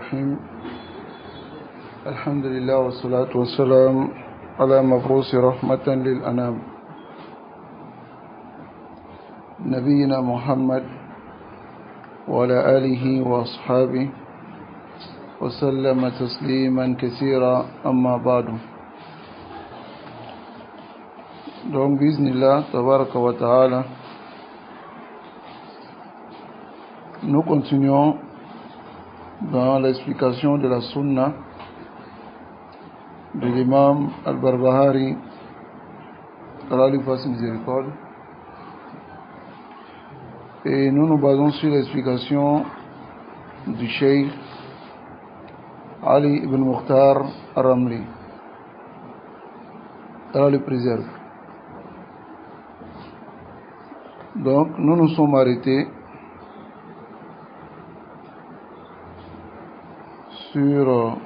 الرحيم. الحمد لله والصلاة والسلام على مبعوث رحمة للأنام نبينا محمد وعلى آله وأصحابه وسلم تسليما كثيرا أما بعد. Donc bismillah tabaraka wa ta'ala, nous continuons dans l'explication de la sunna de l'imam al-Barbahari, Allah lui fasse miséricorde, et nous nous basons sur l'explication du cheikh Ali ibn Mukhtar al-Ramli, Allah le préserve. Donc nous nous sommes arrêtés sur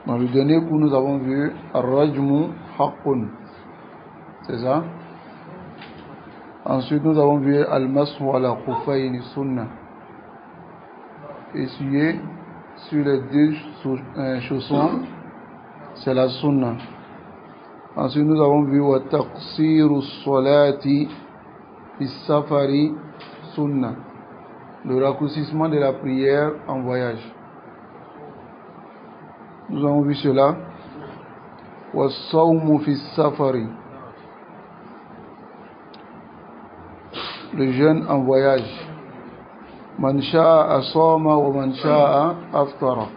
dans le dernier coup nous avons vu Ar-Rajmu Haqqun, c'est ça. Ensuite nous avons vu Al-Mashu ala Khufayni Sunnah, essuyer sur les deux chaussons, c'est la Sunnah. Ensuite nous avons vu Wa taqsiru salati fi safari Sunnah, le raccourcissement de la prière en voyage. Nous avons vu cela. Wa sawmu fi safari, le jeûne en voyage. Man sha'a asama wa man sha'a aftara.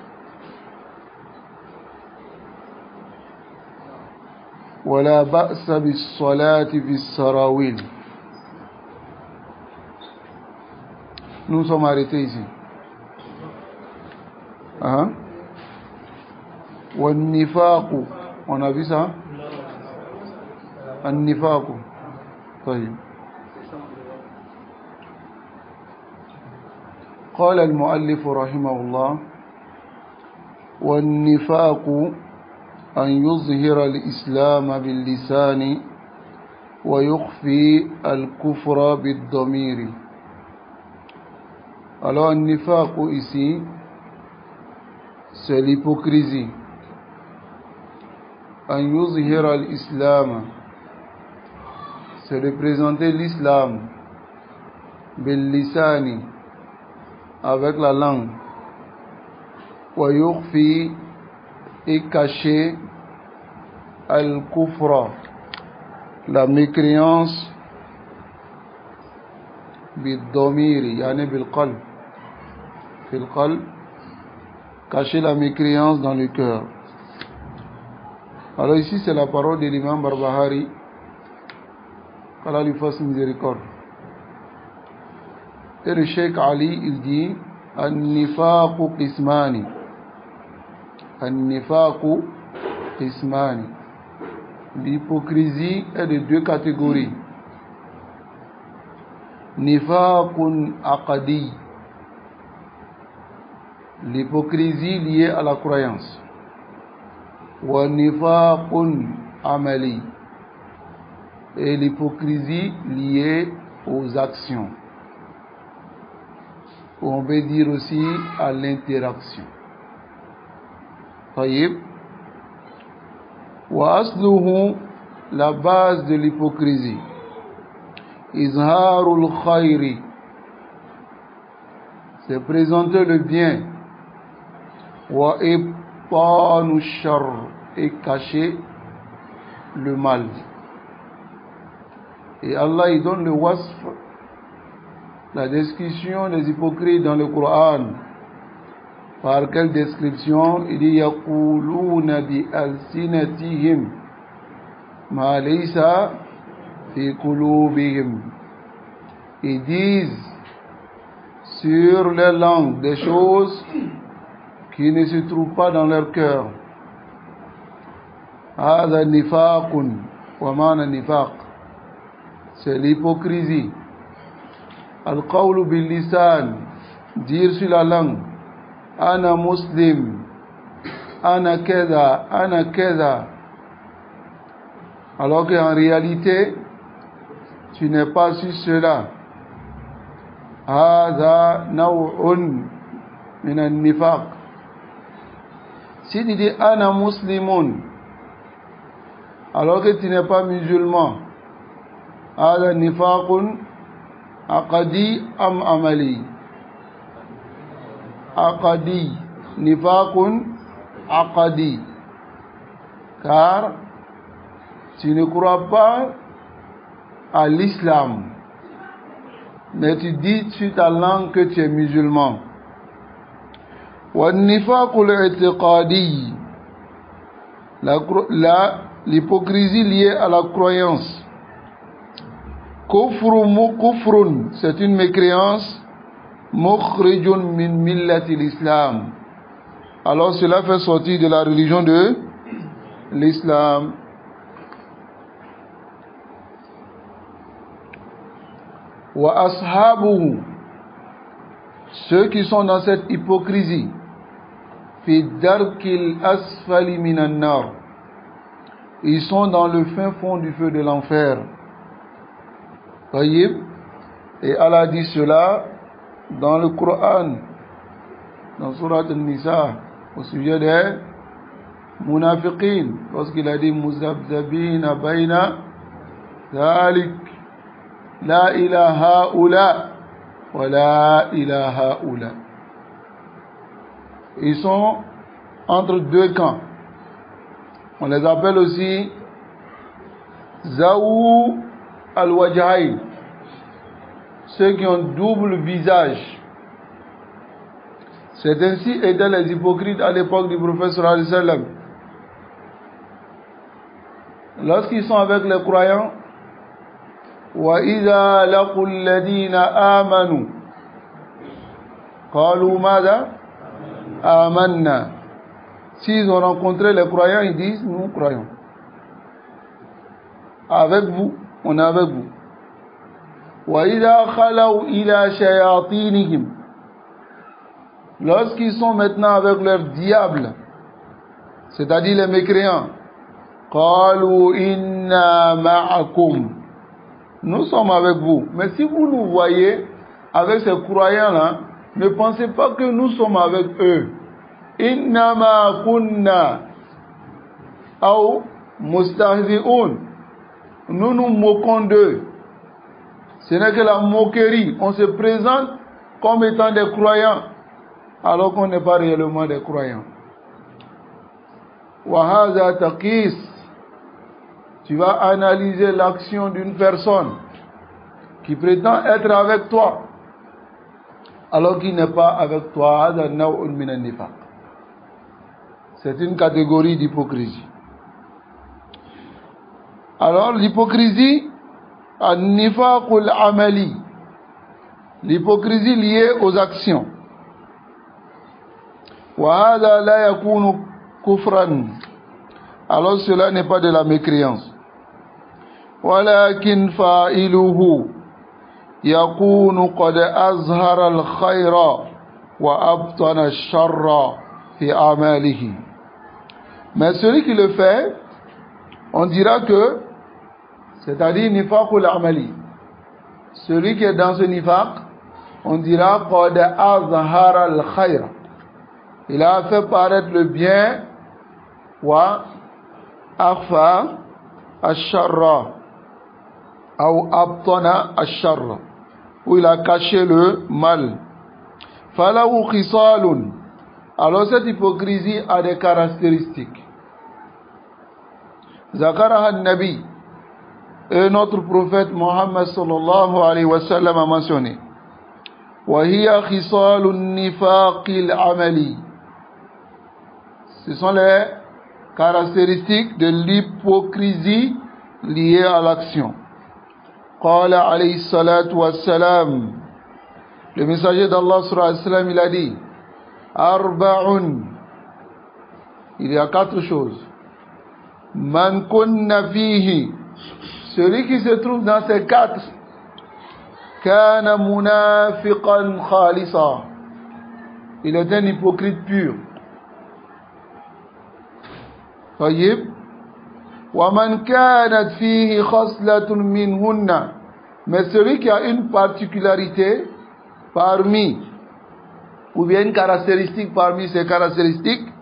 Wa la ba'sa bis salati fi sarawil. Nous sommes arrêtés ici. Wa nifaqu, on a vu ça? An-nifaqu. طيب. قال المؤلف رحمه الله: والنفاق أن يظهر الإسلام باللسان ويخفي الكفر بالضمير. Alors, nifaq ici, c'est l'hypocrisie. An yuzhira al-islam, c'est de présenter l'islam bil lisani, avec la langue, wa yukhfi, et cacher al-kufra, la mécréance, bid-domiri, yani bil-qalb, fil-qalb, cacher la mécréance dans le cœur. Alors ici c'est la parole de l'imam Barbahari, qu'Allah lui fasse miséricorde. Et le cheikh Ali, il dit: An-nifaqu qismani. An-nifaqu qismani. L'hypocrisie est de deux catégories. Nifaqun aqadi, l'hypocrisie liée à la croyance. Wa nifaqun amali, et l'hypocrisie liée aux actions. On peut dire aussi à l'interaction. Taïb. Wa asluhu, la base de l'hypocrisie. Izharul khayri, c'est présenter le bien. Wa ibtanu shar, et cacher le mal. Et Allah il donne le wasf, la description des hypocrites dans le Coran. Par quelle description? Il dit: yaquluna bi alsinatihim ma laysa fi qulubihim. Ils disent sur les langues des choses qui ne se trouvent pas dans leur cœur. Hada nifaqun, wa mana nifaq, c'est l'hypocrisie. Al-qawlu bil lisan, dire sur la langue, ana muslim, ana keda, ana keda, alors qu'en réalité tu n'es pas sur cela. هذا نوع min an-nifaq. Si tu dis ana muslimun, alors que tu n'es pas musulman, hada nifaqun aqadi am amali? Aqadi, nifaqun aqadi, car tu ne crois pas à l'islam, mais tu dis sur ta langue que tu es musulman. والنفاق الاعتقادي, l'hypocrisie liée à la croyance. Kufrun, c'est une mécréance. Mukhrijun min millati l'islam, alors cela fait sortir de la religion de l'islam. Wa ashabuhu, ceux qui sont dans cette hypocrisie, fi darkil asfali minan nar, ils sont dans le fin fond du feu de l'enfer. Tayyib. Et Allah dit cela dans le Coran, dans Surat An-Nisa, au sujet des munafiqin, lorsqu'il a dit muzabzabina bayna dhalik, la ilaha ula wa la ilaha ula. Ils sont entre deux camps. On les appelle aussi Zawu al-Wajhayn, ceux qui ont double visage. C'est ainsi étaient les hypocrites à l'époque du prophète sallallahu alayhi wa sallam. Lorsqu'ils sont avec les croyants, وَإِذَا لَقُوا الَّذِينَ آمَنُوا قَالُوا مَاذَا آمَنَّا. S'ils ont rencontré les croyants, ils disent nous croyons. Avec vous, on est avec vous. وَإِذَا خَلَوْا إِلَى شَيَاطِينِهِمْ, lorsqu'ils sont maintenant avec leurs diables, c'est-à-dire les mécréants, قَالُوا إِنَّا مَعَكُمْ, nous sommes avec vous. Mais si vous nous voyez avec ces croyants-là, ne pensez pas que nous sommes avec eux. إِنَّمَا كُنَّا أَوْ مُسْتَهْزِئُونَ, nous nous moquons d'eux. Ce n'est que la moquerie. On se présente comme étant des croyants, alors qu'on n'est pas réellement des croyants. وَهَذَا تَقِيسٌ, tu vas analyser l'action d'une personne qui prétend être avec toi, alors qu'il n'est pas avec toi. هَذَا نَوْعٌ مِنَ النِّفَاقِ, c'est une catégorie d'hypocrisie. Alors l'hypocrisie, an-nifaqul amali, l'hypocrisie liée aux actions. Wa hadha la yakunu kufran, alors cela n'est pas de la mécréance. Walakin fa'iluhu yakunu qad azhara al-khayra wa abtana ash-sharra fi amalihi. Mais celui qui le fait, on dira que, c'est-à-dire nifaqul amali, celui qui est dans ce nifaq, on dira qad azhara al-khayr, il a fait paraître le bien, wa akhfa ash-sharra, ou abtana ash-sharra, où il a caché le mal. Falahu khisalun, alors cette hypocrisie a des caractéristiques. Zakaraha an-Nabi, et notre prophète Mohammed sallallahu alayhi wa sallam a mentionné. Wa hiya khisalun nifaqil amali, ce sont les caractéristiques de l'hypocrisie liée à l'action. Qala alayhi salatu wassalam, le messager d'Allah sallallahu alayhi wa sallam, il a dit arba'un, il y a 4 choses. Man kunna fihi, celui qui se trouve dans ces 4, kana munafiqan khalisa, il est un hypocrite pur. Tayyib. Wa man kanat fihi khaslatun minhunna, mais celui qui a une particularité parmi ou bien une caractéristique parmi ces caractéristiques,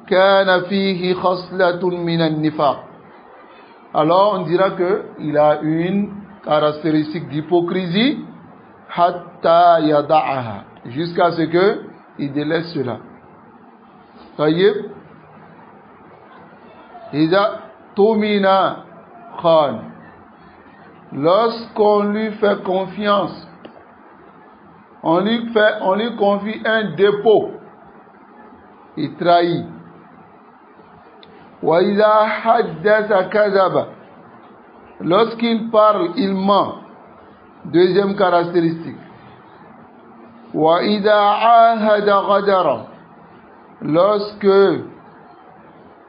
كان فيه خصلة من النفاق. Alors on dira que il a une caractéristique d'hypocrisie, حتى يدعها, jusqu'à ce que il délaisse cela. طيب إذا تؤمن خان, lorsqu'on lui fait confiance, on lui confie un dépôt, il trahit. وإذا حدث كذب, lorsqu'il parle, il ment. Deuxième caractéristique. وإذا عاهد غدر, lorsque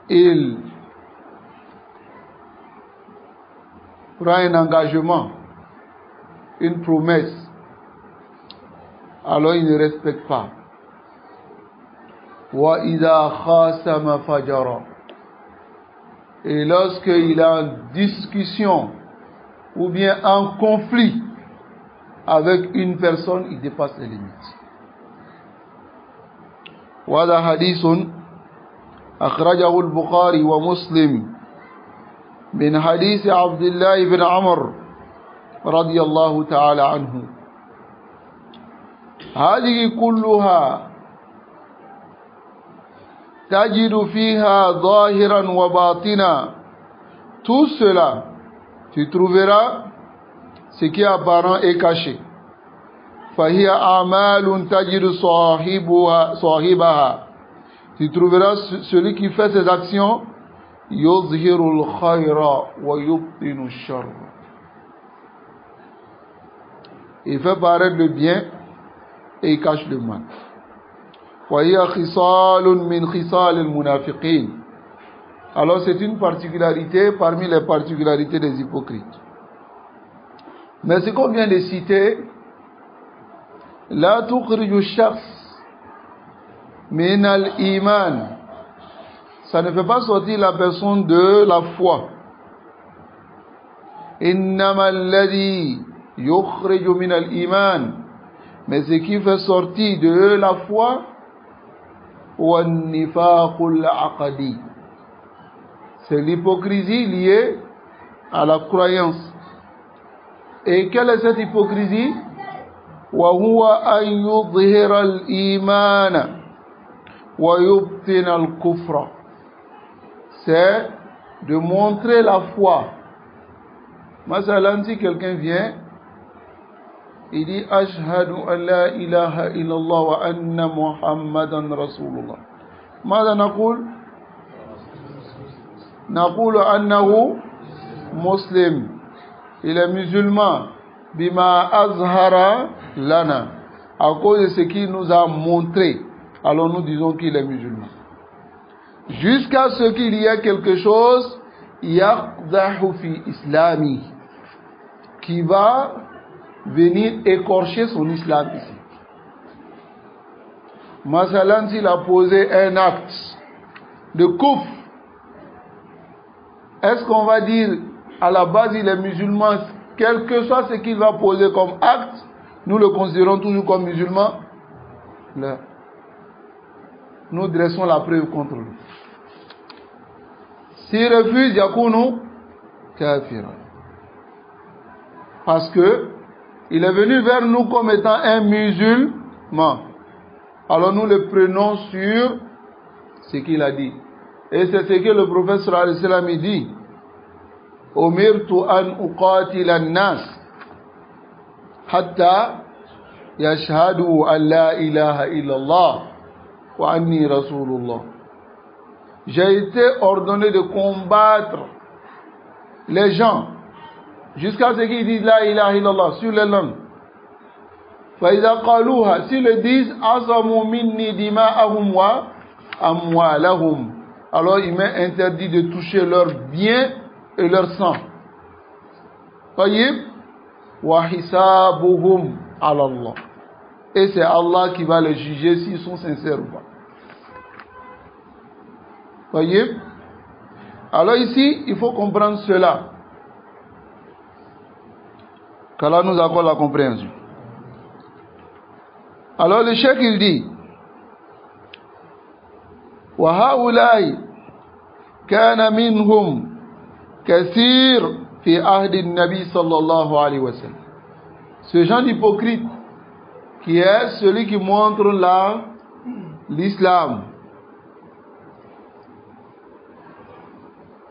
il prend un engagement, une promesse, alors il ne respecte pas. وإذا خاصم فجر, et lorsqu'il est en discussion ou bien en conflit avec une personne, il dépasse les limites. وهذا حديث أخرجه البخاري ومسلم من حديث عبد الله بن عمر رضي الله تعالى عنه. هذه كلها تجد فيها ظاهرا وباطنا. Tout cela, tu trouveras ce qui est apparent et caché. فهي أعمال تجد صاحبها. Tu trouveras celui qui fait ses actions, يظهر الخير ويبطن الشر. Il fait paraître le bien et il cache le mal. وهي خصال من خصال المنافقين. Alors c'est une particularité parmi les particularités des hypocrites. Mais ce qu'on vient de citer, لا تخرج الشخص من الإيمان, ça ne fait pas sortir la personne de la foi. إنما الذي يخرج من الإيمان, mais ce qui fait sortir de la foi, والنفاق العقدي, c'est l'hypocrisie liée à la croyance. Et quelle est cette hypocrisie? وهو أن يظهر الإيمان ويبطن الكفر, c'est de montrer la foi. Masalan, si quelqu'un vient, il dit ashhadu an la ilaha illallah wa anna muhammadan rasulullah. ماذا نقول؟ نقول أنه مسلم, il est musulman. Bima azhara lana, à cause de ce qu'il nous a montré, alors nous disons qu'il est musulman. Jusqu'à ce qu'il y ait quelque chose yaqdahu fi islami, qui va venir écorcher son islam ici. Masalan, s'il a posé un acte de kufr, est-ce qu'on va dire à la base il est musulman, quel que soit ce qu'il va poser comme acte, nous le considérons toujours comme musulman? Là, nous dressons la preuve contre lui. S'il refuse, yakunu kafira, parce que il est venu vers nous comme étant un musulman. Alors nous le prenons sur ce qu'il a dit. Et c'est ce que le prophète sallallahu alayhi wa sallam dit. أمرت أن أقاتل الناس حتى يشهدوا أن لا إله إلا الله وأني رسول الله. J'ai été ordonné de combattre les gens jusqu'à ce qu'ils disent la ilaha illallah sur les langues. فإذا قالوها, s'ils le disent, عصموا مني دماءهم وأموالهم, alors il m'est interdit de toucher leurs biens et leur sang. Tayyib, wa hisabuhum ala Allah. Et c'est Allah qui va les juger s'ils sont sincères ou pas. Tayyib. Alors ici, il faut comprendre cela. Qu'Allah nous accorde la compréhension. Alors le cheikh il dit وهؤلاء كان منهم كثير في عهد النبي صلى الله عليه وسلم. Ce genre d'hypocrite qui est celui qui montre l'islam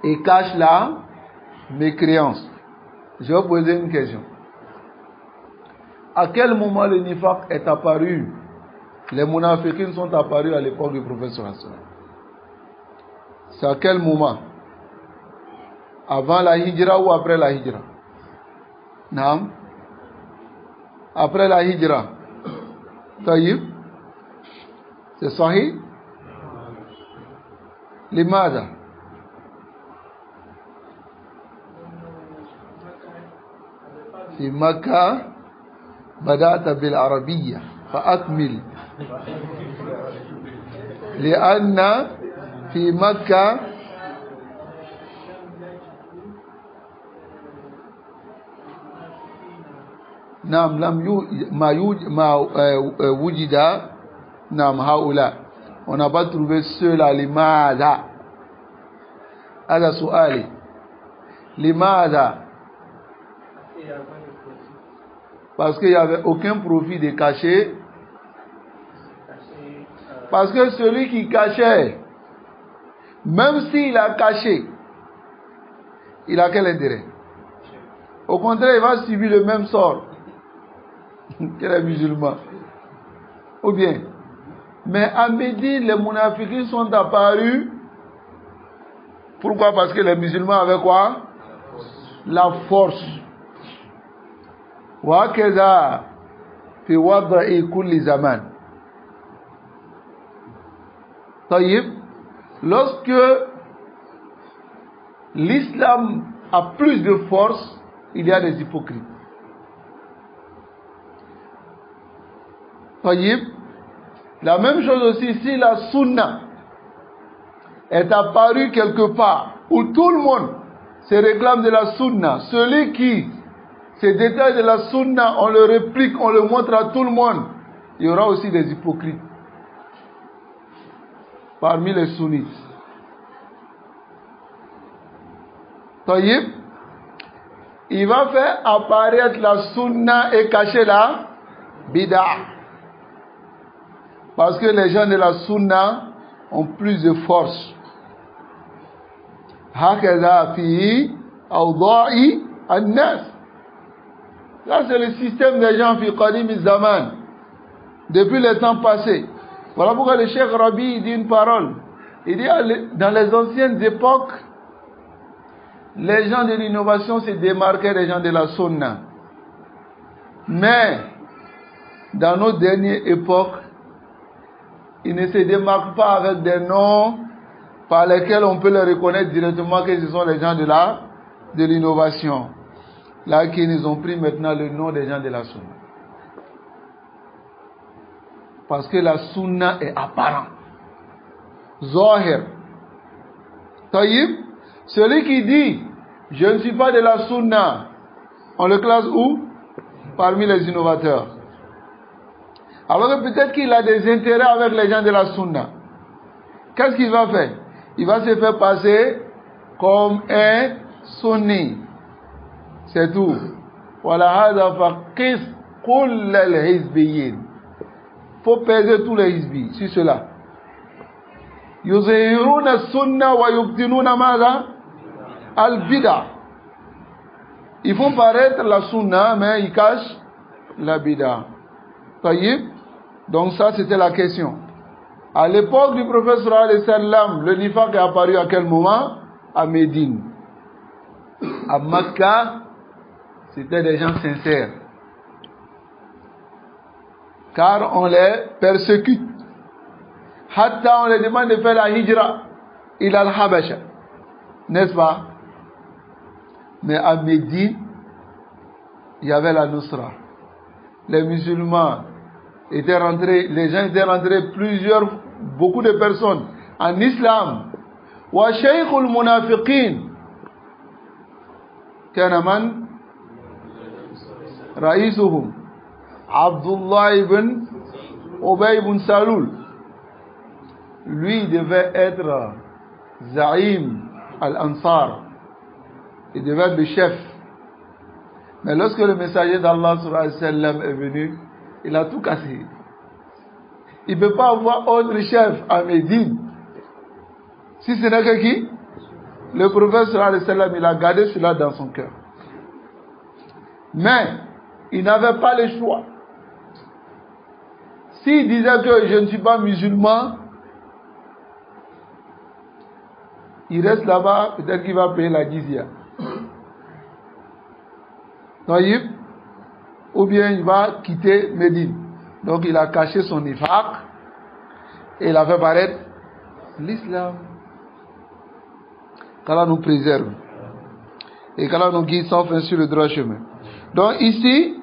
et cache la mécréance. Je vais poser une question. À quel moment le nifaq est apparu? Les munafiqines sont apparus à l'époque du prophète sallallahu alayhi wa sallam. C'est à quel moment? Avant la hijra ou après la hijra? Naam. Après la hijra. Taïb. C'est sahih? Limada? في مكة بدأت بالعربية فأكمل لأن في مكة نعم ما وجد نعم هؤلاء on n'a pas trouvé ceux-là لماذا هذا سؤالي لماذا parce qu'il n'y avait aucun profit de cacher. Parce que celui qui cachait, même s'il a caché, il a quel intérêt? Au contraire, il va subir le même sort que les musulmans. Ou bien, mais à Médine, les munafiqins sont apparus. Pourquoi? Parce que les musulmans avaient quoi? La force. وهكذا في وضع كل زمان. طيب, lorsque l'islam a plus de force, il y a des hypocrites. طيب, la même chose aussi si la sunna est apparue quelque part où tout le monde se réclame de la sunna, celui qui ces détails de la sunna, on le réplique, on le montre à tout le monde. Il y aura aussi des hypocrites parmi les sunnites. Taïb, il va faire apparaître la sunna et cacher la bid'a. Parce que les gens de la sunna ont plus de force. هكذا في أوضاع الناس. Là, c'est le système des gens fi qadim zaman, depuis les temps passés. Voilà pourquoi le Cheikh Rabi dit une parole. Il dit, dans les anciennes époques, les gens de l'innovation se démarquaient des gens de la sunna. Mais, dans nos dernières époques, ils ne se démarquent pas avec des noms par lesquels on peut les reconnaître directement que ce sont les gens de l'innovation. Là, qu'ils ont pris maintenant le nom des gens de la sunna. Parce que la sunna est apparente. Zahir. Taïb, celui qui dit, je ne suis pas de la sunna, on le classe où? Parmi les innovateurs. Alors que peut-être qu'il a des intérêts avec les gens de la sunna. Qu'est-ce qu'il va faire? Il va se faire passer comme un sunni. C'est tout. Voilà, faut peser tous les hizbi sur cela. Yuzhiruna sunna wa yubtinuna madha al-bid'a. Ils font paraître la sunna, mais ils cachent la bid'a. Taïb. Donc ça, c'était la question. À l'époque du prophète sallallahu alayhi wa sallam, le nifaq est apparu à quel moment? À Médine. À Makkah, c'était des gens sincères. Car on les persécute. Hatta on les demande de faire la hijra. Il a al-Habasha. N'est-ce pas? Mais à Médine, il y avait la Nusra. Les musulmans étaient rentrés, les gens étaient rentrés beaucoup de personnes en islam. Wa shaykhul munafiqin. Kana man? رئيسهم عبد الله بن Ubay ibn Salul, lui, il devait être Zaïm al-Ansar. Il devait être le chef. Mais lorsque le messager d'Allah est venu, il a tout cassé. Il ne peut pas avoir autre chef à Médine. Si ce n'est que qui? Le prophète il a gardé cela dans son cœur. Mais il n'avait pas le choix. S'il disait que je ne suis pas musulman, il reste là-bas, peut-être qu'il va payer la jizya. Ou bien il va quitter Médine. Donc il a caché son nifaq et il a fait paraître l'islam. Qu'Allah nous préserve et qu'Allah nous guide sans fin sur le droit chemin. Donc ici,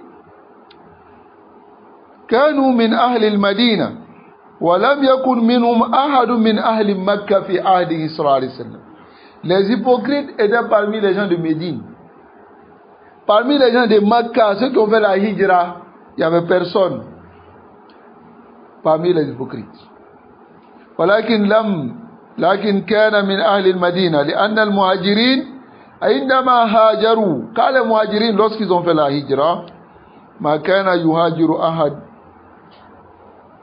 كانوا من أهل المدينة ولم يكن منهم أحد من أهل مكة في عهده صلى الله عليه وسلم. Les hypocrites étaient parmi les gens de Médine. Parmi les gens de Makkah, ceux qui ont fait la hijra, il n'y avait personne parmi les hypocrites. لكن كان من أهل المدينة لأن المهاجرين عندما هاجروا قال المهاجرين lorsqu'ils ont fait la hijra ما كان يهاجر أحد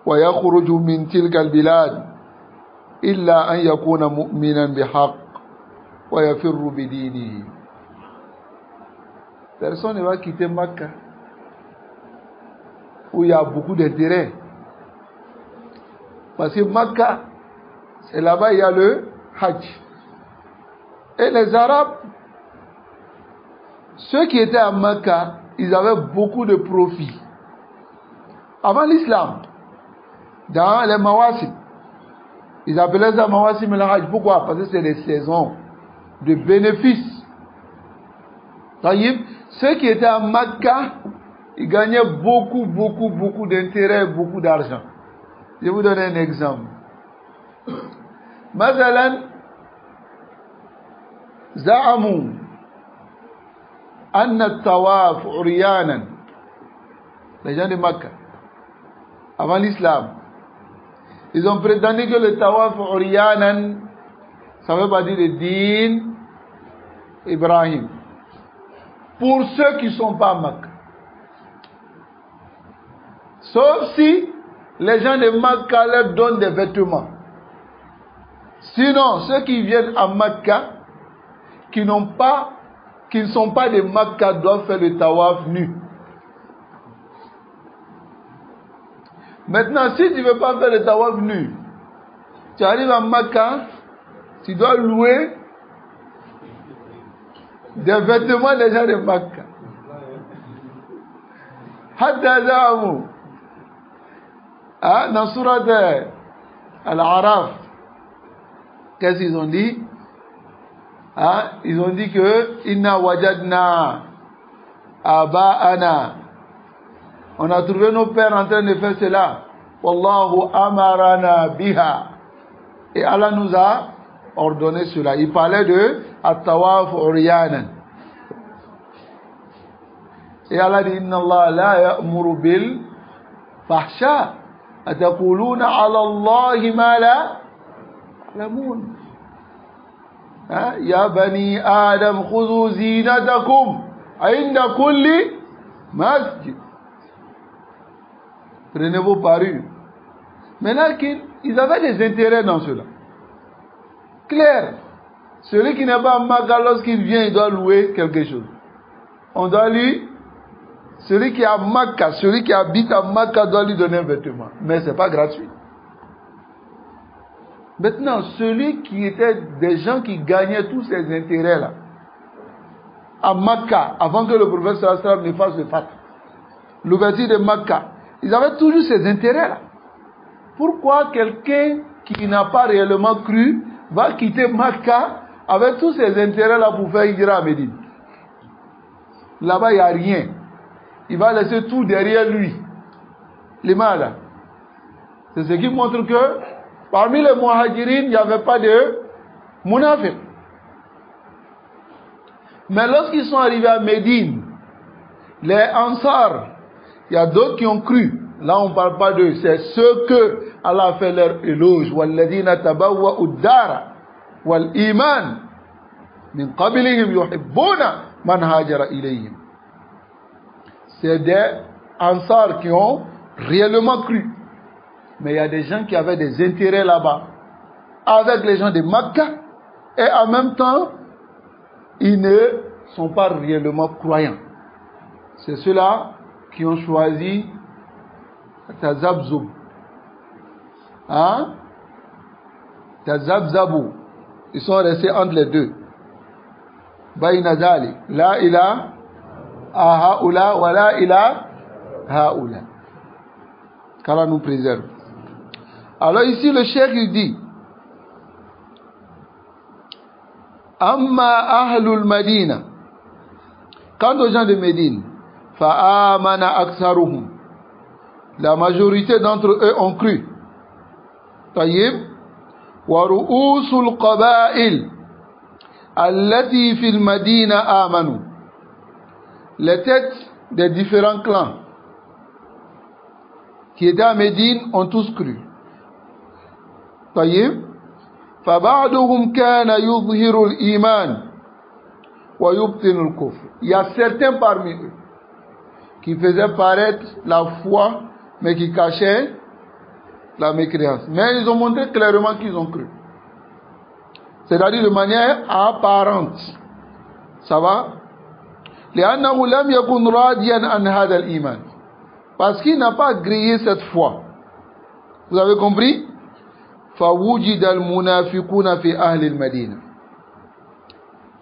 ويخرج من تلك البلاد إلا أن يكون مؤمنا بحق ويفر بدينه. Personne ne va quitter Makkah où il y a beaucoup d'intérêt. Parce que Makkah, c'est là-bas il y a le Hajj. Et les Arabes, ceux qui étaient à Makkah, ils avaient beaucoup de profits. Avant l'islam, dans les Mawasim, ils appelaient ça Mawasim al-Hajj. Pourquoi? Parce que c'est des saisons de bénéfices. Ceux qui étaient à Makkah, ils gagnaient beaucoup d'intérêt, beaucoup d'argent. Je vais vous donner un exemple. Masalan, زعموا أن الطواف عريانا. Les gens de Makkah, avant l'islam, ils ont prétendu que le tawaf uryanan, ça veut pas dire le din Ibrahim. Pour ceux qui ne sont pas à Makkah. Sauf si les gens de Makkah leur donnent des vêtements. Sinon, ceux qui viennent à Makkah, qui ne sont pas de Makkah, doivent faire le tawaf nu. Maintenant, si tu ne veux pas faire le tawaf nu, tu arrives à Makkah, tu dois louer des vêtements des gens de Makkah. Hatta za'amu. Dans Surat Al-Araf, qu'est-ce qu'ils ont dit? Ils ont dit que Inna wajadna aba'ana. On a trouvé nos pères en train de faire cela. Wallahu amarana biha. Et Allah nous a ordonné cela. Il parlait de at-tawaf uryanan. Et Allah dit Inna Allah la ya'muru bil fahsha. Ataquluna ala Allahi ma la ta'lamun. Ya bani Adam khudhu zinatakum inda kulli masjid. Prenez vos parures. Maintenant, ils avaient des intérêts dans cela. Clair. Celui qui n'est pas à Makkah, lorsqu'il vient, il doit louer quelque chose. On doit lui... Celui qui est à Makkah, celui qui habite à Makkah doit lui donner un vêtement. Mais ce n'est pas gratuit. Maintenant, celui qui était des gens qui gagnaient tous ces intérêts-là, à Makkah, avant que le prophète sallallahu alayhi wa sallam ne fasse le fath, l'ouverture de Makkah, ils avaient toujours ces intérêts-là. Pourquoi quelqu'un qui n'a pas réellement cru va quitter Makkah avec tous ces intérêts-là pour faire hijra à Médine? Là-bas, il n'y a rien. Il va laisser tout derrière lui. Les malades. C'est ce qui montre que parmi les muhajirin, il n'y avait pas de munafiq. Mais lorsqu'ils sont arrivés à Médine, les Ansar, il y a d'autres qui ont cru. Là, on ne parle pas d'eux, c'est ceux que Allah a fait leur éloge. وَالَّذِينَ تَبَوَّأُوا الدَّارَ وَالْإِيمَانَ مِنْ قَبْلِهِمْ يُحِبُّونَ مَنْ هَاجَرَ إِلَيْهِمْ. C'est des Ansar qui ont réellement cru. Mais il y a des gens qui avaient des intérêts là-bas, avec les gens de Makka, et en même temps, ils ne sont pas réellement croyants. C'est ceux-là qui ont choisi Tazabzub. Hein? Tazabzabu. Ils sont restés entre les deux. Bayna dhalik. La ilaha haoula wa la ilaha haoula. Qu'Allah nous préserve. Alors ici le cheikh il dit Amma ahlul Madina. Quant aux gens de Médine, fa'amana aktharuhum. La majorité d'entre eux ont cru. Tayyib. Wa ru'usul qaba'il allati fil Madina amanu. Les têtes des différents clans qui étaient à Médine ont tous cru. Tayyib. فَبَعْدُهُمْ كَانَ يُظْهِرُ الْإِيمَانِ وَيُبْطِنُ الْكُفْرِ. Il y a certains parmi eux qui faisaient paraître la foi mais qui cachaient la mécréance. Mais ils ont montré clairement qu'ils ont cru. C'est-à-dire de manière apparente. Ça va? لأنه لم يكن راضيا عن هذا الإيمان. Parce qu'il n'a pas grillé cette foi. Vous avez compris? فَوُجِدَ الْمُنَافِقُونَ فِي أَهْلِ الْمَدِينَةِ.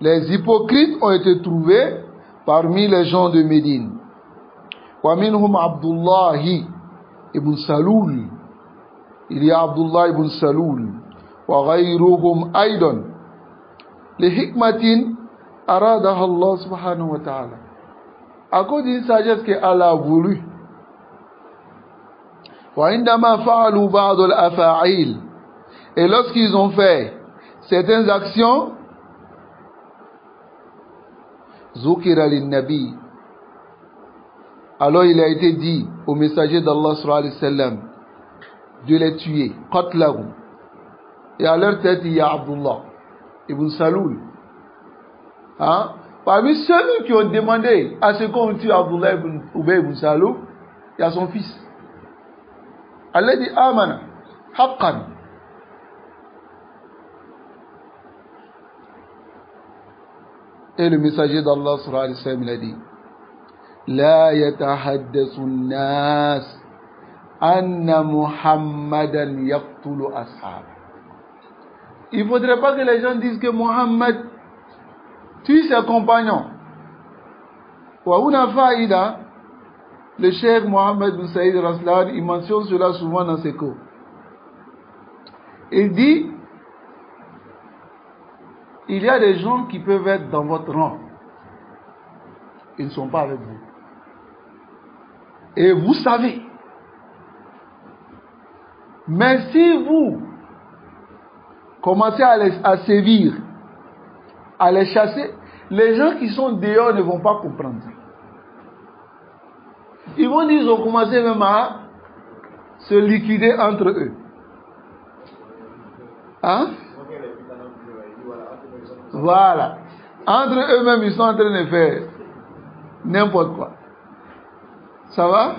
Les hypocrites ont été trouvés parmi les gens de Médine. وَمِنْهُمْ عَبْدُ اللَّهِ ibn Salul. Il y a Abdullah ibn Salul. وَغَيْرُهُمْ أَيْضًا لِحِكْمَةٍ أَرَادَهَا اللَّهُ سُبْحَانَهُ وَتَعَالَى. À cause d'une sagesse que Allah a voulu. وَعِنْدَمَا فَعَلُوا بَعْضُ الْأَفَاعِيلِ. Et lorsqu'ils ont fait certaines actions, Zukira lin-Nabi. Alors il a été dit au messager d'Allah sallallahu alayhi wa sallam de les tuer. Qatlahum. Et à leur tête il y a Abdullah ibn Salul. Hein? Parmi ceux qui ont demandé à ce qu'on tue Abdullah ibn Ubay ibn Salul, il y a son fils. Allah dit Amana, Haqqan. Et le messager d'Allah sallallahu alayhi wa sallam il a dit La yatahaddasu an-nas anna Muhammadan yaqtulu ashab. Il ne faudrait pas que les gens disent que Muhammad tue ses compagnons. Wa una faïda. Le cheikh Mohammed bin Saïd Raslan, il mentionne cela souvent dans ses cours. Il dit il y a des gens qui peuvent être dans votre rang. Ils ne sont pas avec vous. Et vous savez. Mais si vous commencez à sévir, à les chasser, les gens qui sont dehors ne vont pas comprendre. Ils vont dire, ils ont commencé même à se liquider entre eux. Hein? Voilà. Entre eux-mêmes, ils sont en train de faire n'importe quoi. Ça va?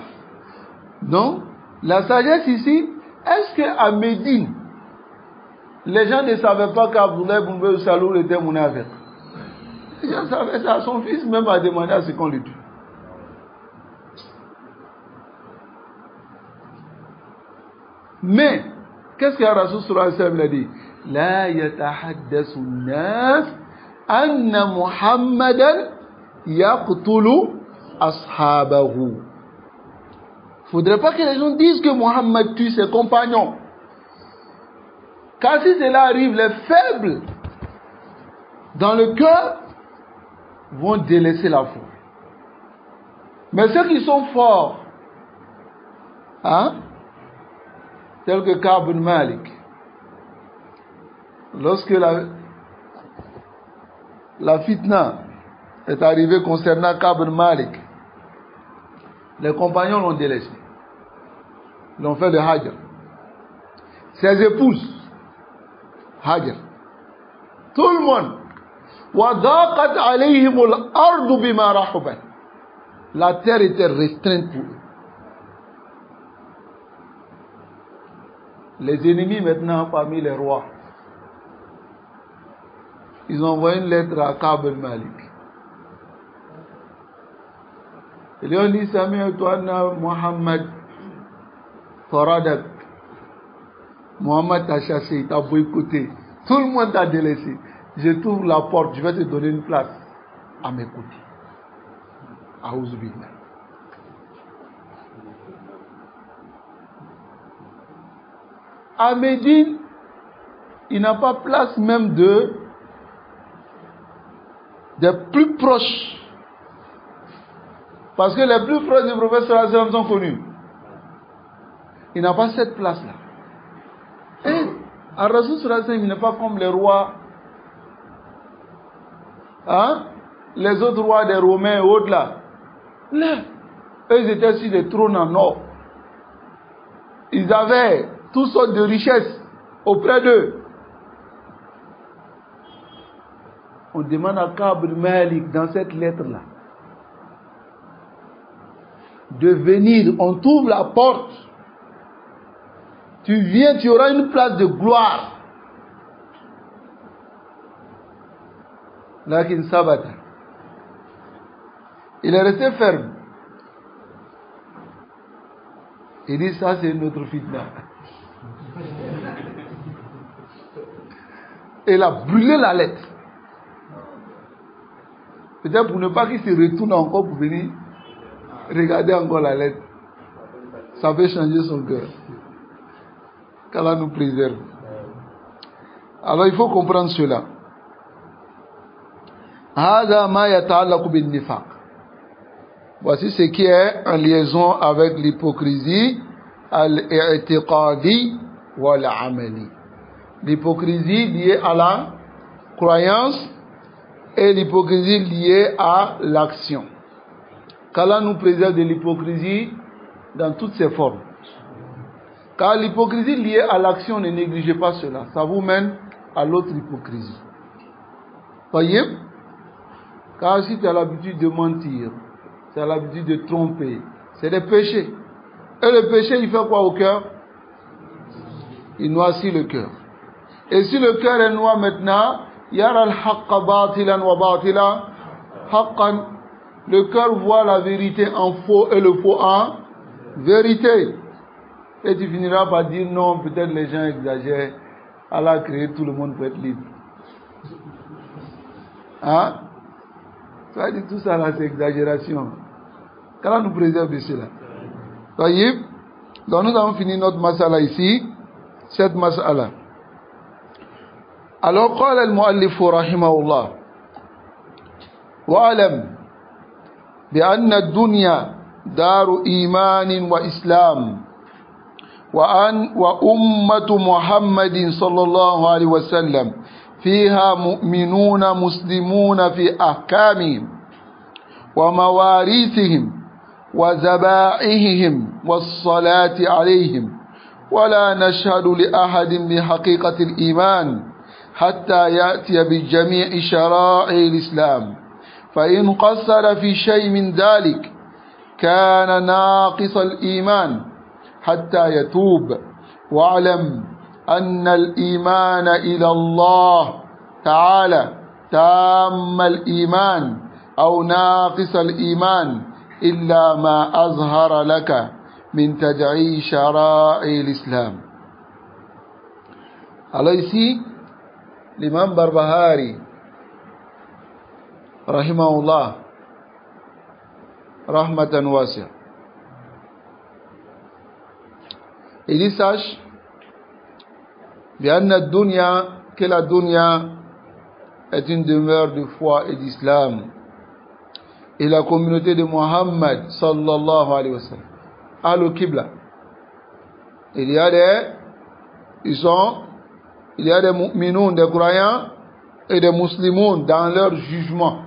Donc, la sagesse ici, est-ce qu'à Médine, les gens ne savaient pas qu'Abdullah ibn Ubay Salul était Munafir? Les gens savaient ça. Son fils même a demandé à ce qu'on le tue. Mais, qu'est-ce que Rasul sallallahu alayhi wa sallam a dit? La yatahaddasu an-nas anna Muhammadan yaqtulu ashabahu. Faudrait pas que les gens disent que Muhammad tue ses compagnons. Car si cela arrive, les faibles dans le cœur vont délaisser la foi. Mais ceux qui sont forts, hein, tel que Ka'b bin Malik, lorsque la fitna est arrivée concernant Ka'b bin Malik, les compagnons l'ont délaissé. Ils ont fait le Hajj. Ses épouses, Hajj. Tout le monde. وَضَاقَتْ عَلَيْهِمُ الْأَرْضُ بِمَا رَحُبَتْ. La terre était restreinte pour eux. Les ennemis maintenant parmi les rois, ils ont envoyé une lettre à Ka'b al-Malik. Ils lui ont dit, Sami'tu anna Muhammad faradak. Muhammad t'a chassé, il t'a boycotté. Tout le monde t'a délaissé. Je t'ouvre la porte, je vais te donner une place à mes côtés. A'ouzou billah. À Médine, il n'a pas place même des plus proches. Parce que les plus proches du prophète sallallahu alayhi wa sallam sont connus. Il n'a pas cette place-là. Et Ar-Rasul sallallahu alayhi wa sallam, il n'est pas comme les rois. Hein? Les autres rois des Romains et autres là. Là, eux ils étaient sur des trônes en or. Ils avaient toutes sortes de richesses auprès d'eux. On demande à Ka'b al-Malik dans cette lettre-là de venir, on t'ouvre la porte. Tu viens, tu auras une place de gloire. Lakin sabata. Il est resté ferme. Il dit ça c'est notre fitna. Il a brûlé la lettre. Peut-être pour ne pas qu'il se retourne encore pour venir regarder encore la lettre. Ça peut changer son cœur. Qu'Allah nous préserve. Alors il faut comprendre cela. Voici ce qui est en liaison avec l'hypocrisie al-i'tiqadi wal-amali. L'hypocrisie liée à la croyance et l'hypocrisie liée à l'action. Qu'Allah nous préserve de l'hypocrisie dans toutes ses formes. Car l'hypocrisie liée à l'action, ne négligez pas cela. Ça vous mène à l'autre hypocrisie. Voyez? Car si tu as l'habitude de mentir, tu as l'habitude de tromper, c'est des péchés. Et le péché, il fait quoi au cœur? Il noircit le cœur. Et si le cœur est noir maintenant, yara al-haqqa batilan wa batila haqqan. Le cœur voit la vérité en faux et le faux en vérité. Et tu finiras par dire non, peut-être les gens exagèrent. Allah a créé tout le monde pour être libre. Hein? Tu vas dire tout ça là, c'est exagération. Qu'Allah nous préserve de cela. Voyez? Donc nous avons fini notre masala ici. Cette masala. Alors, قال المؤلف رحمه الله واعلم بأن الدنيا دار إيمان وإسلام وأمة محمد صلى الله عليه وسلم فيها مؤمنون مسلمون في أحكامهم ومواريثهم وذبائحهم والصلاة عليهم ولا نشهد لأحد بحقيقة الإيمان حتى يأتي بجميع شرائع الإسلام فإن قصر في شيء من ذلك كان ناقص الإيمان حتى يتوب واعلم أن الإيمان إلى الله تعالى تام الإيمان أو ناقص الإيمان إلا ما أظهر لك من تدعي شرائع الإسلام. Alors ici, l'imam Barbahari, rahimahullah, rahmatan wasi'a, il dit sache, bien que la dunya est une demeure de foi et d'islam, et la communauté de Muhammad sallallahu alayhi wa sallam, al-Qibla. Il y a des mu'minoun, des croyants, et des muslimoun dans leur jugement.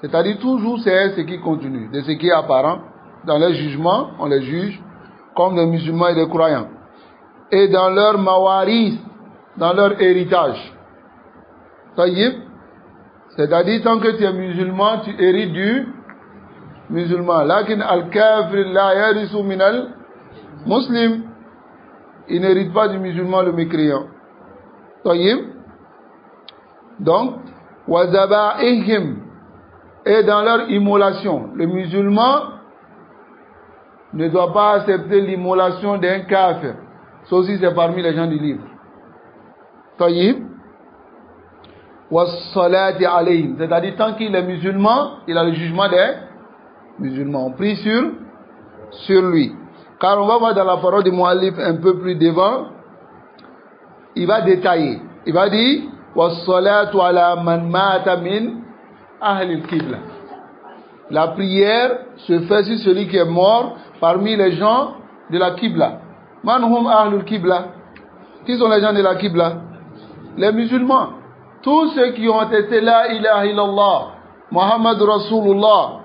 C'est-à-dire toujours c'est ce qui continue, de ce qui est apparent. Dans leur jugement, on les juge. comme les musulmans et les croyants, et dans leur mawaris, dans leur héritage. Taïb, c'est-à-dire tant que tu es musulman, tu hérites du musulman. Lakin al-kafir la yarisu min al-muslim. Il n'hérite pas du musulman le mécréant. Taïb. Donc, wa zaba'ihim, et dans leur immolation. Le musulman ne doit pas accepter l'immolation d'un kafir. Ça aussi, c'est parmi les gens du livre. Taïb. Wa salati alayhim, c'est-à-dire tant qu'il est musulman, il a le jugement des musulmans. On prie sur lui. Car on va voir dans la parole du Mu'allif un peu plus devant, il va détailler. Il va dire wa salatu ala man mata min ahli al-qibla. La prière se fait sur celui qui est mort parmi les gens de la Qibla. Man hum ahli al-qibla. Qui sont les gens de la Qibla? Les musulmans. Tous ceux qui ont été la ilaha illallah, Muhammad Rasulullah,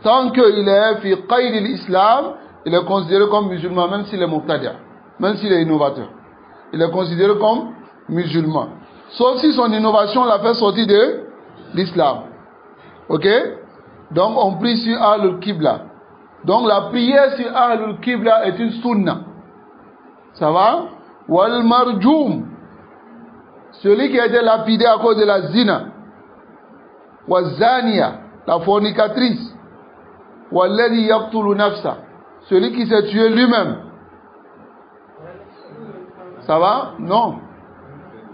tant qu'il est fi qayd l'islam, il est considéré comme musulman, même s'il est muqtadi', même s'il est innovateur. Il est considéré comme musulman. Sauf si son innovation l'a fait sortir de l'islam. Ok? Donc on prie sur Ahlul Qibla. Donc la prière sur Ahlul Qibla est une sunna. Ça va? Wal marjoum, celui qui a été lapidé à cause de la zina. Wa zania, la fornicatrice. Walladhi yaqtulu nafsa, celui qui s'est tué lui-même. Ça va? Non.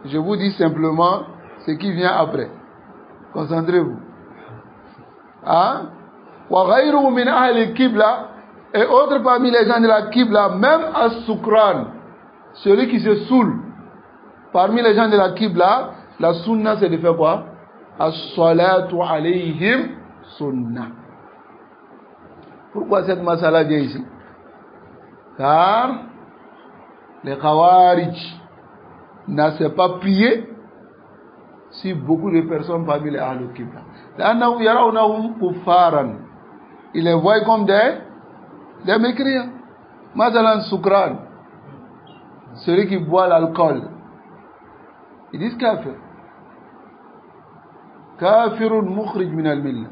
Je vous dis simplement ce qui vient après. Concentrez-vous. Hein? Wa ghayruhu min ahli al-qibla, et autres parmi les gens de la Qibla, même as-sukran, celui qui se saoule. Parmi les gens de la Qibla, la sunna c'est de faire quoi? As-salatu alayhim sunna. Pourquoi cette masala vient ici? Car les Khawarij n'ont pas prié si beaucoup de personnes parmi les Ahlul Qibla. Ils les voient comme des mécréants. Masalan Sukran, celui qui boit l'alcool, ils disent kafir. Kafirun mukhrij min al-millah.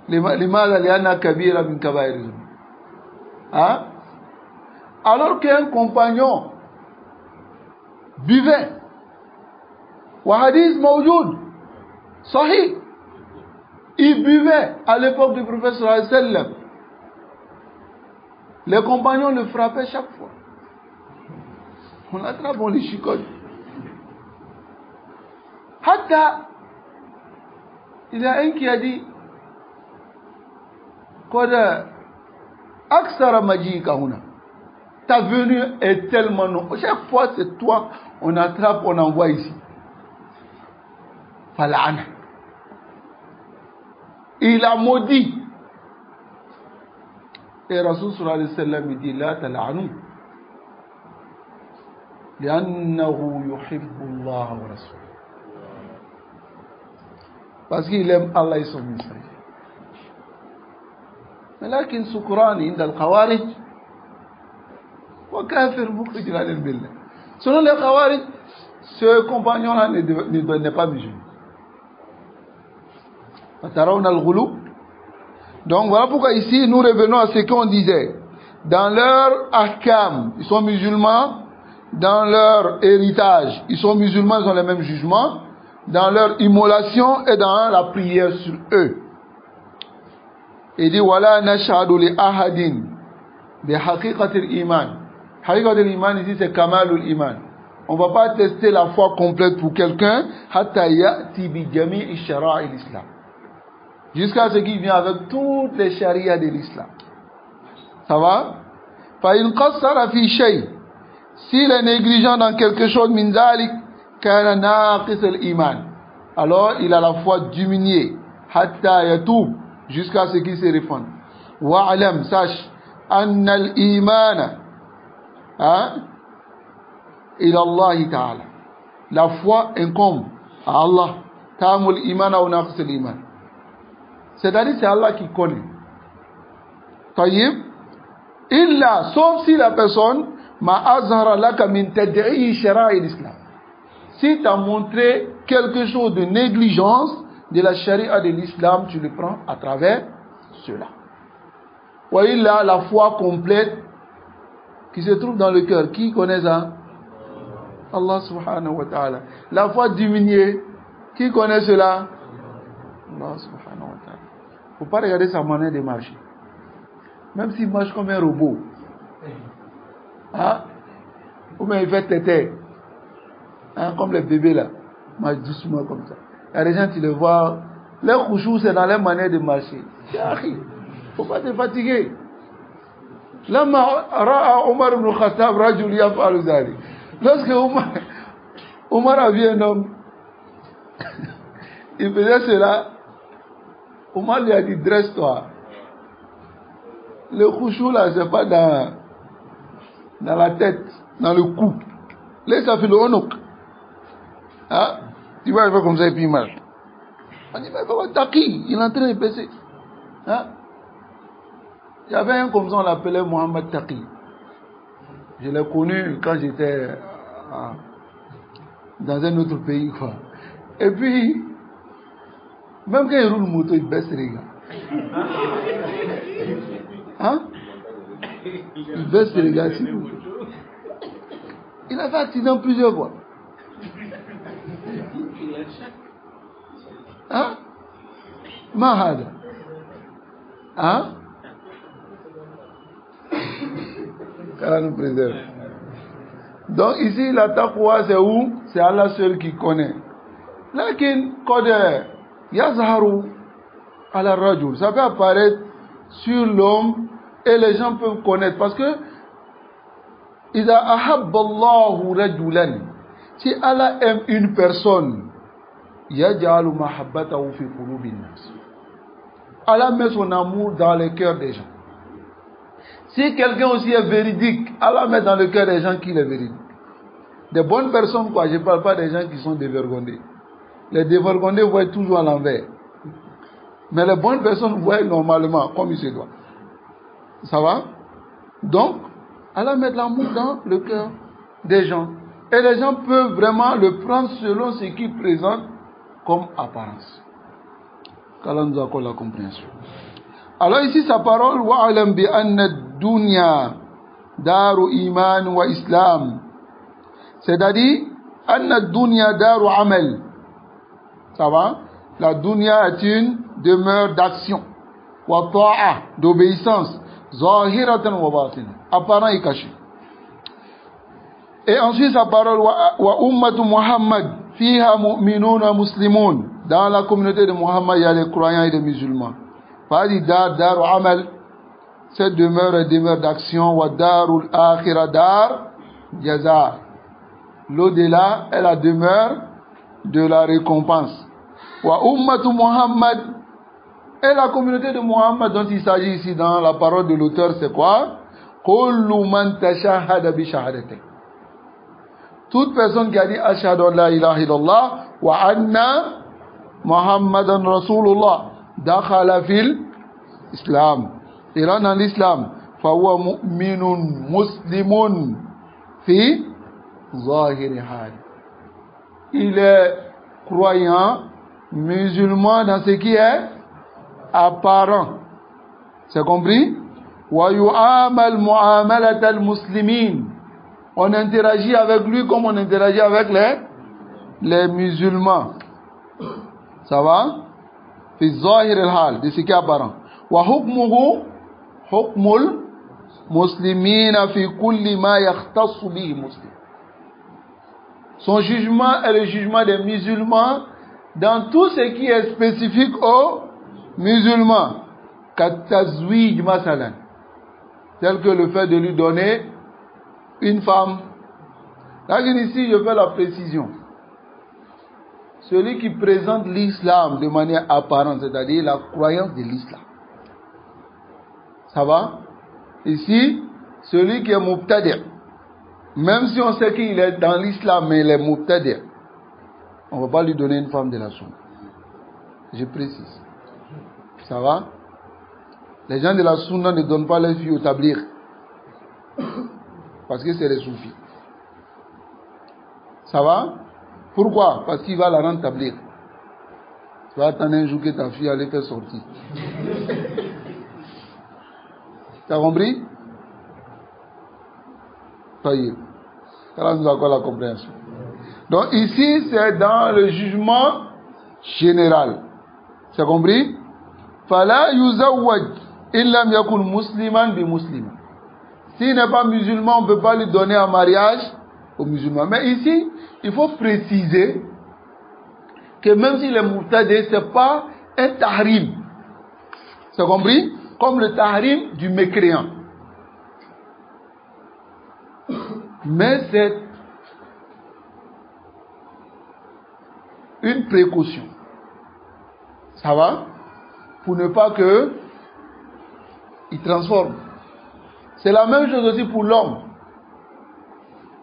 لماذا؟ لأنها كبيرة من كبائر الذنوب. Hein? Alors qu'un compagnon buvait, wa hadith mawjoud sahih, il buvait à l'époque du prophète sallallahu alayhi wa sallam. Les compagnons le frappaient chaque fois. On attrape, on les chicote. Hatta, il y a un qui a dit ta venue est tellement non. Chaque fois c'est toi, on attrape, on envoie ici. Fala'ana. Il a maudit. Et Rasul sallallahu alayhi wa sallam dit la tala'anu. لأنه يحب الله ورسوله. Parce qu'il aime Allah et son messager. ولكن سكران عند الخوارج وكافر مخرج عن الملة. Selon les Khawarij, ce compagnon-là n'est pas musulman. Donc voilà pourquoi ici nous revenons à ce qu'on disait. Dans leur ahkam, ils sont musulmans. Dans leur héritage, ils sont musulmans, ils ont les mêmes jugements. Dans leur immolation et dans la prière sur eux. Il dit wala nashhadu li ahadin bi haqiqatil iman. Haqiqatil iman ici c'est kamalul iman. On va pas tester la foi complète pour quelqu'un hatta ya'ti bi jami'i shara'i l'islam. Jusqu'à ce qu'il vienne avec toutes les charias de l'islam. Ça va? Fa in qassara fi shay, s'il est négligent dans quelque chose min zalik kana naqis al iman, alors il a la foi diminuée hatta yatub, jusqu'à ce qu'il se réponde. Wa'alam, sache, anna al-imana, ila Allah ta'ala. La foi incombe à Allah. Tamul imana ou naqs al-iman. C'est-à-dire c'est Allah qui connaît. Taïb. Illa, sauf si la personne ma azhara laka min tad'i shara'i l'islam. Si tu as montré quelque chose de négligence de la charia de l'islam, tu le prends à travers cela. Ou illa, la foi complète qui se trouve dans le cœur. Qui connaît ça? Allah subhanahu wa ta'ala. La foi diminuée, qui connaît cela? Allah subhanahu wa ta'ala. Il ne faut pas regarder sa manière de marcher. Même s'il marche comme un robot. Hein? Ou bien il fait tété. Hein? Comme les bébés là. Marche doucement comme ça. Il y a des gens qui le voient. Leur couchou, c'est dans leur manière de marcher. Il ne faut pas te fatiguer. Lama ra'a Omar ibn Khattab rajul yaf'alu dhalik. Lorsque Omar a vu un homme, il faisait cela, Omar lui a dit, dresse-toi. Le khushu là, c'est pas dans la tête, dans le cou. Là, ça fait le honok. Hein? Tu vois, il fait comme ça et puis il marche. On dit, mais Taki, il est en train de baisser. Hein? Il y avait un comme ça, on l'appelait Mohamed Taki. Je l'ai connu quand j'étais dans un autre pays, quoi. Et puis, même quand il roule moto, il baisse les gars. Hein? Il baisse les gars. Il a fait accident plusieurs fois. Hein? Mahad. Hein? qu'Allah nous préserve. Donc ici, la taqwa, c'est où? C'est Allah seul qui connaît. Lakin, qad yazharu ala rajul, ça peut apparaître sur l'homme et les gens peuvent connaître. Parce que, iza ahabba Allahu rajulan, si Allah aime une personne, yaj'alu mahabbatahu fi qulubin nas. Allah met son amour dans le cœur des gens. Si quelqu'un aussi est véridique, Allah met dans le cœur des gens qu'il est véridique. Des bonnes personnes, quoi. Je ne parle pas des gens qui sont dévergondés. Les dévergondés voient toujours à l'envers. Mais les bonnes personnes voient normalement, comme il se doit. Ça va? Donc, Allah met l'amour dans le cœur des gens. Et les gens peuvent vraiment le prendre selon ce qu'il présente comme apparence. Qu'Allah nous accorde la compréhension. Alors ici, sa parole, wa'alam bi anna dunya daru iman wa islam. C'est-à-dire, anna dunya daru amal. Ça va? La dunya est une demeure d'action. Wa ta'a, d'obéissance. Zahiratan wa batina. Apparent et caché. Et ensuite, sa parole, wa ummatu Muhammad, fiha mu'minun wa muslimun. Dans la communauté de Muhammad, il y a les croyants et les musulmans. Pas dit dar ou amal. Cette demeure est demeure d'action. Wa darul akhira dar jaza. L'au-delà est la demeure de la récompense. Wa ummatu Muhammad. Et la communauté de Muhammad dont il s'agit ici dans la parole de l'auteur, c'est quoi? Kullu man tashahhada bi shahadatik. Toute personne qui a dit ashhadu an la ilaha illallah wa anna Muhammadan Rasulullah dakhala fil Islam. Il rentre dans l'islam. Fahuwa mu'minun muslimun fi zahiri hal. Il est croyant, musulman dans ce qui est apparent. C'est compris? Wa yu'amal mu'amalat al-muslimin. On interagit avec lui comme on interagit avec les musulmans. Ça va? Fi zahir al-hal, de ce qui est apparent. Wa hukmuhu hukmul muslimina fi kulli ma yakhtassu bihi muslim. Son jugement est le jugement des musulmans dans tout ce qui est spécifique aux musulmans. Katazwij masalan. Tel que le fait de lui donner une femme. Là, ici, je fais la précision. Celui qui présente l'islam de manière apparente, c'est-à-dire la croyance de l'islam. Ça va? Ici, celui qui est mubtadi', même si on sait qu'il est dans l'islam, mais il est mubtadi', on ne va pas lui donner une femme de la sunna. Je précise. Ça va? Les gens de la sunna ne donnent pas leurs filles au tabligh. parce que c'est les soufis. Ça va? Pourquoi? Parce qu'il va la rendre tablir. Tu vas attendre un jour que ta fille allait faire sortir. Tu as compris? Ça y est. Ça nous accorde la compréhension. Donc ici, c'est dans le jugement général. Tu as compris? Fala yuzawwaj illam yakun musliman bi musliman. S'il n'est pas musulman, on ne peut pas lui donner un mariage aux musulmans. Mais ici, il faut préciser que même s'il est murtadé, ce n'est pas un tahrim. Tu as compris? Comme le tahrim du mécréant. Mais c'est une précaution. Ça va? Pour ne pas que il transforme. C'est la même chose aussi pour l'homme.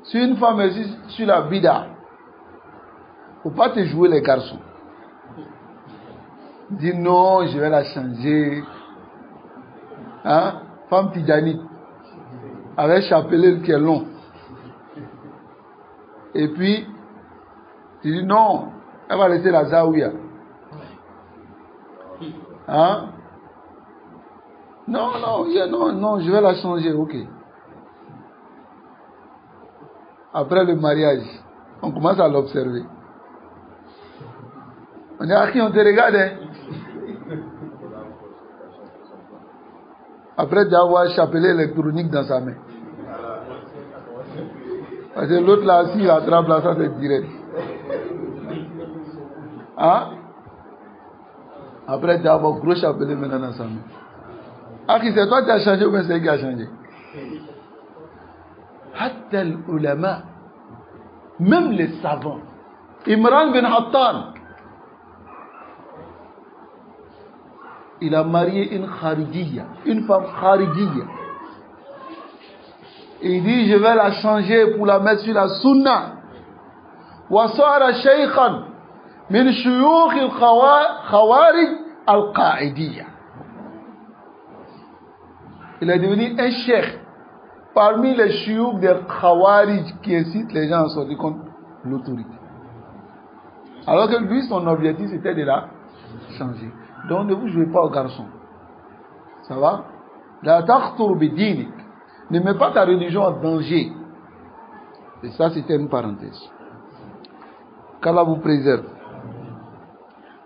Si une femme est sur la bida, il ne faut pas te jouer les garçons. Dis non, je vais la changer. Hein? Femme tidjanite, avec chapelet qui est long. Et puis, tu dis non, elle va laisser la zaouia. Hein? Non, je vais la changer, ok. Après le mariage, on commence à l'observer. On dit à qui on te regarde, hein? Après, tu vas voir un chapelet électronique dans sa main. Parce que l'autre là, s'il attrape là, ça c'est direct. Hein? Après, tu vas avoir un gros chapelet maintenant dans sa main. Ah, qui c'est toi qui as changé ou bien c'est qui a changé? Hatta l'ulama, même les savants. Imran bin Hattan, il a marié une kharijiyya, une femme kharijiyya. Il dit, je vais la changer pour la mettre sur la sunna. Wa sara shaykhan min shuyukh al-khawarij al-qa'idiyya. Il est devenu un cheikh parmi les shuyukh des khawarij qui incitent les gens à sortir contre l'autorité. Alors que lui, son objectif, c'était de la changer. Donc, ne vous jouez pas aux garçons. Ça va? La takhtur bidinik. Ne mets pas ta religion en danger. Et ça, c'était une parenthèse. Qu'Allah vous préserve.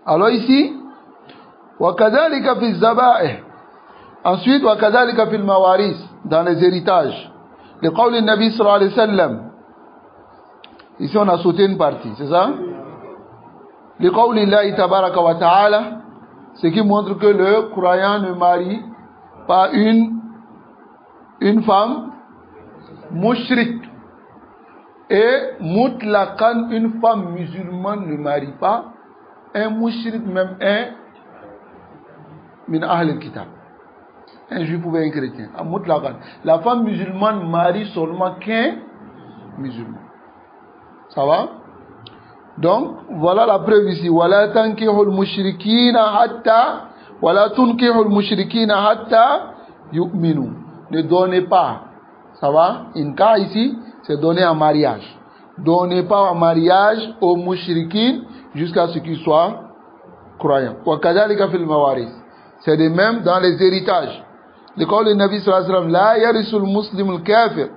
Alors ici, وَكَذَلِكَ فِي الزَّبَائِحِ. Ensuite, وَكَذَلِكَ فِي الْمَوَارِثِ. Dans les héritages. Le قول النبي صلى الله عليه وسلم. Ici, on a sauté une partie, c'est ça? Le قول الله تبارك وتعالى. Ce qui montre que le croyant ne marie pas une femme mushrik. Et mutlaqan, une femme musulmane ne marie pas un mushrik, même un min ahl al-kitab. Un juif ou un chrétien. Mutlaqan. La femme musulmane marie seulement qu'un musulman. Ça va? Donc, voilà la preuve ici. Wala tankihul mushrikina hatta, wala tunkihul mushrikina hatta yu'minu. Ne donnez pas. Ça va? Inka ici, c'est donner en mariage. Donnez pas en mariage aux mushrikin jusqu'à ce qu'ils soient croyants. Wa kadhalika fil mawaris. C'est de même dans les héritages. Le qawli du Nabi sallallahu alayhi wa sallam, la yarisul muslim al kafir.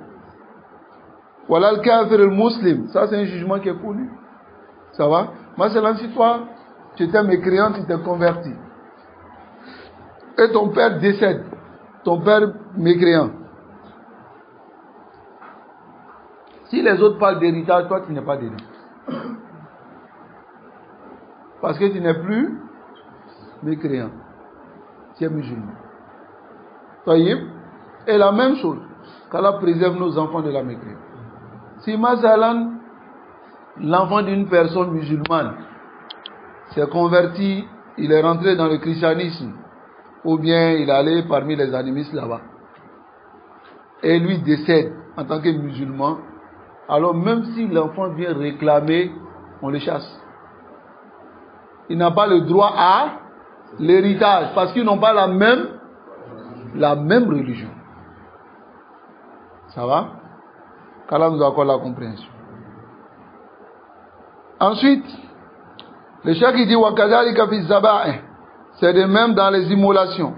Wala al kafir al muslim. Ça, c'est un jugement qui est connu. Ça va? Moi, c'est là, si toi, tu étais mécréant, tu t'es converti. Et ton père décède. Ton père mécréant. Si les autres parlent d'héritage, toi, tu n'es pas dedans. Parce que tu n'es plus mécréant. Tu es musulman. Et la même chose, qu'Allah préserve nos enfants de la mécréance. Si Mazalan, l'enfant d'une personne musulmane s'est converti, il est rentré dans le christianisme, ou bien il est allé parmi les animistes là-bas, et lui décède en tant que musulman, alors même si l'enfant vient réclamer, on le chasse. Il n'a pas le droit à l'héritage, parce qu'ils n'ont pas la même religion. Ça va? qu'Allah nous accorde la compréhension. Ensuite, le cheikh il dit وَكَذَلِكَ فِي الزَّبَائِحِ, c'est de même dans les immolations.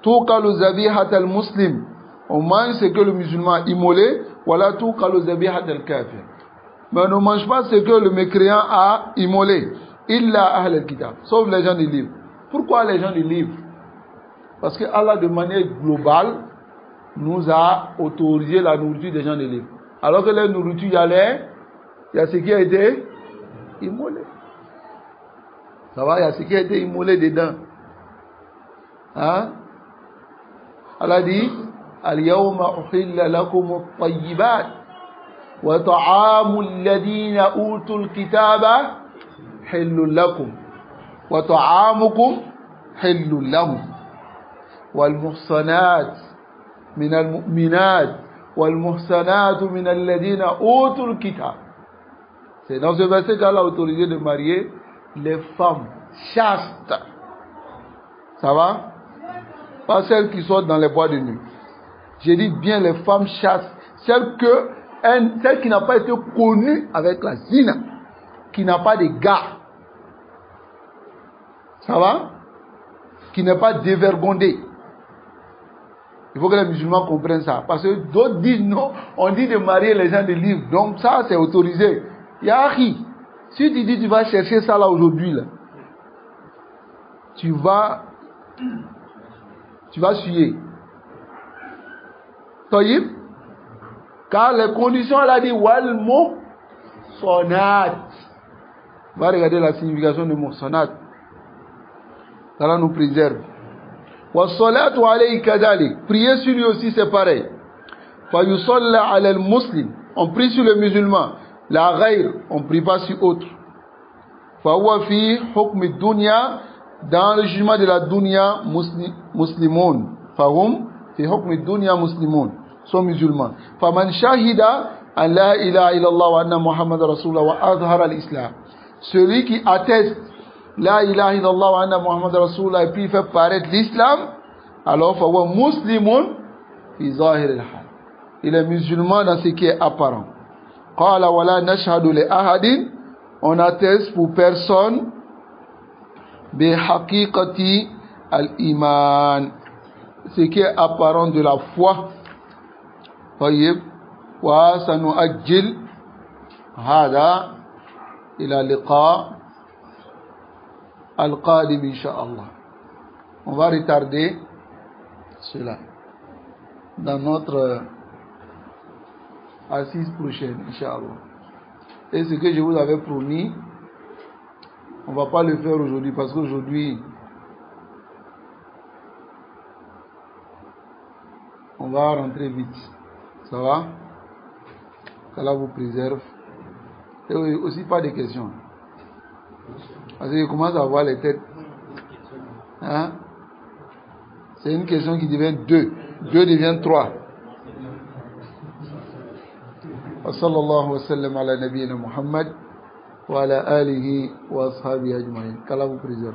تُوْقَلُ ذَبِيحَةَ الْمُسْلِمِ, on mange ce que le musulman a immolé, وَلَا تُوْقَلُ ذَبِيحَةَ الْكَافِرِ, mais on ne mange pas ce que le mécréant a immolé. إِلَّا أَهْلَ الْكِتَابِ, sauf les gens du livre. Pourquoi les gens du livre? Parce que Allah de manière globale nous a autorisé la nourriture des gens du livre. Alors que la nourriture, il y a ce qui a été immolé. Ça va, il y a ce qui a été immolé dedans. Hein? Allah dit Al-yawma uhilla lakum at-tayyibat wa ta'amu alladhina utul kitaba hillun lakum wa ta'amukum hillun lahum wal muhsanat min al-mu'minat wal muhsanat min alladhina utul kitab. C'est dans ce verset qu'Allah a autorisé de marier les femmes chastes. Ça va? Pas celles qui sortent dans les bois de nuit. J'ai dit bien les femmes chastes. Celles qui n'ont pas été connues avec la zina. Qui n'a pas de gars. Ça va? Qui n'est pas dévergondée. Il faut que les musulmans comprennent ça. Parce que d'autres disent non, on dit de marier les gens de livres. Donc ça c'est autorisé. Yahi, si tu dis tu vas chercher ça là aujourd'hui, là, tu vas suyer. Taïb, car les conditions, elle a dit wal muhsanat. Va regarder la signification de muhsanat. Allah nous préserve. Wa salatu alayhi kadhalik. Prier sur lui aussi c'est pareil. Fa yusalla ala al-muslim. On prie sur le musulman. La ghayr, on ne prie pas sur autre. Fahuwa fi hukm dunya, dans le jugement de la dunya muslimoun. Fahum fi hukm dunya muslimoun, sont musulmans. Faman shahida an la ilaha illallah wa anna Muhammad rasulullah wa azhar al-islam. Celui qui atteste la ilaha illallah wa anna Muhammad rasulullah et puis fait paraître l'islam, alors fahuwa muslimoun fi zahir al-hal. Il est musulman dans ce qui est apparent. Qala wala nashhadu li ahadin, on atteste pour personne bi haqiqati al-iman, ce qui est apparent de la foi. Tayyib, wa sanuajjil hada ila liqa al-qadim insha'Allah. On va retarder cela dans notre assise prochaine, Inch'Allah. Et ce que je vous avais promis, on ne va pas le faire aujourd'hui parce qu'aujourd'hui, on va rentrer vite. Ça va? Qu'Allah vous préserve. Et aussi pas de questions. Parce que je commence à voir les têtes. Hein? C'est une question qui devient 2. 2 devient 3. وصلى الله وسلم على نبينا محمد وعلى آله وأصحابه أجمعين. Qu'Allah vous préserve.